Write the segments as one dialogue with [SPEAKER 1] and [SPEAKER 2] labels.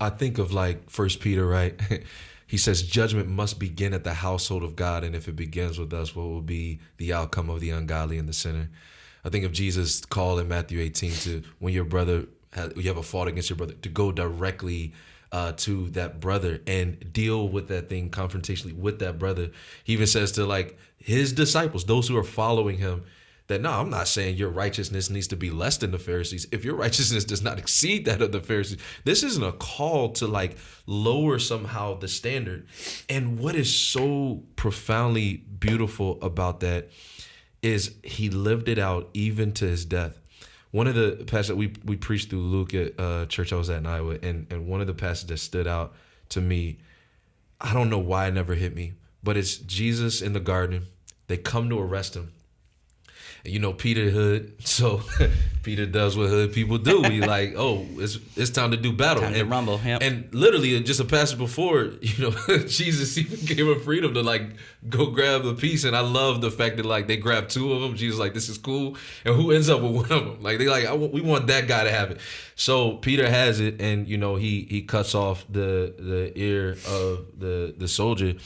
[SPEAKER 1] I think of like First Peter, right? He says judgment must begin at the household of God, and if it begins with us, what will be the outcome of the ungodly and the sinner? I think of Jesus' call in Matthew 18 to when you have a fault against your brother, to go directly to that brother and deal with that thing confrontationally with that brother. He even says to like his disciples, those who are following him, that no, I'm not saying your righteousness needs to be less than the Pharisees. If your righteousness does not exceed that of the Pharisees, this isn't a call to like lower somehow the standard. And what is so profoundly beautiful about that is he lived it out even to his death. One of the passages we preached through Luke at church I was at in Iowa, and one of the passages that stood out to me, I don't know why it never hit me, but it's Jesus in the garden. They come to arrest him. You know, Peter Hood, so Peter does what Hood people do. We like, oh, it's time to do battle.
[SPEAKER 2] Time to rumble, yep.
[SPEAKER 1] And literally, just a passage before, you know, Jesus even gave him freedom to like go grab the piece. And I love the fact that like they grabbed two of them. Jesus like, this is cool. And who ends up with one of them? Like they like, we want that guy to have it. So Peter has it, and you know he cuts off the ear of the soldier,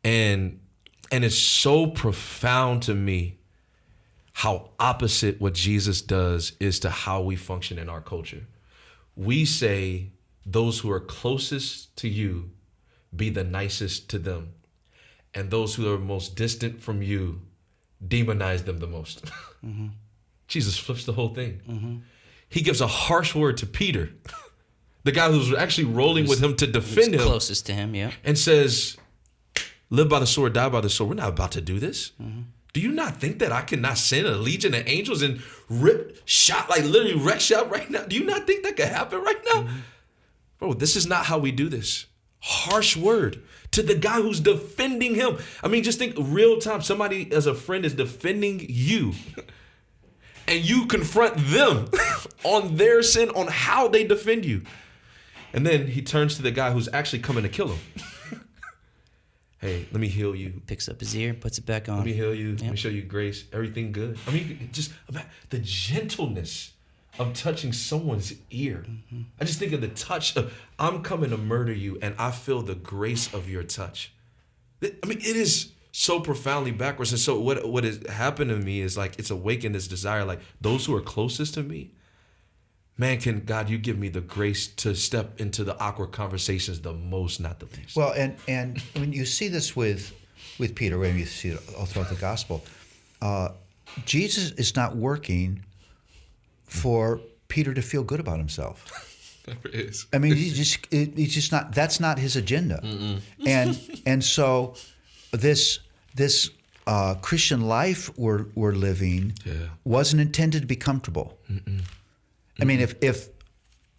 [SPEAKER 1] and it's so profound to me how opposite what Jesus does is to how we function in our culture. We say those who are closest to you, be the nicest to them. And those who are most distant from you, demonize them the most. Mm-hmm. Jesus flips the whole thing. Mm-hmm. He gives a harsh word to Peter, the guy who's actually rolling with him to defend him.
[SPEAKER 2] Closest to him, yeah.
[SPEAKER 1] And says, live by the sword, die by the sword. We're not about to do this. Mm-hmm. Do you not think that I cannot send a legion of angels and wreck shop right now? Do you not think that could happen right now? Mm-hmm. Bro, this is not how we do this. Harsh word to the guy who's defending him. I mean, just think real time, somebody as a friend is defending you and you confront them on their sin, on how they defend you. And then he turns to the guy who's actually coming to kill him. Hey, let me heal you.
[SPEAKER 2] Picks up his ear, puts it back on.
[SPEAKER 1] Let me heal you. Yep. Let me show you grace. Everything good. I mean, just about the gentleness of touching someone's ear. Mm-hmm. I just think of the touch of, I'm coming to murder you, and I feel the grace of your touch. I mean, it is so profoundly backwards. And so what has happened to me is like, it's awakened this desire, like those who are closest to me, man, can God, you give me the grace to step into the awkward conversations the most, not the least.
[SPEAKER 3] Well, and when you see this with Peter, when you see it all throughout the gospel, Jesus is not working for Peter to feel good about himself.
[SPEAKER 1] Never is.
[SPEAKER 3] I mean, he's just not. That's not his agenda. Mm-mm. And so this Christian life we're living wasn't intended to be comfortable. Mm-mm. I mean, if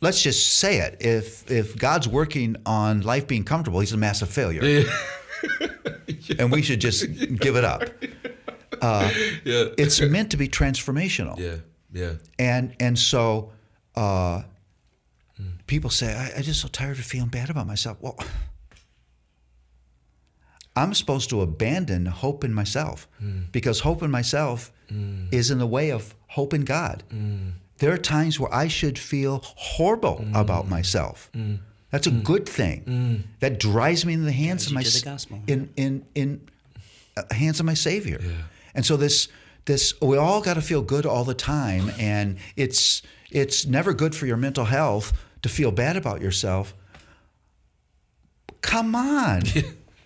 [SPEAKER 3] let's just say it, if God's working on life being comfortable, he's a massive failure. Yeah. And we should just give it up. It's meant to be transformational.
[SPEAKER 1] Yeah.
[SPEAKER 3] And so people say, I'm just so tired of feeling bad about myself. Well, I'm supposed to abandon hope in myself because hope in myself is in the way of hope in God. There are times where I should feel horrible about myself. That's a good thing. That drives me in the hands of my hands of my Savior. Yeah. And so this we all got to feel good all the time, and it's never good for your mental health to feel bad about yourself. Come on.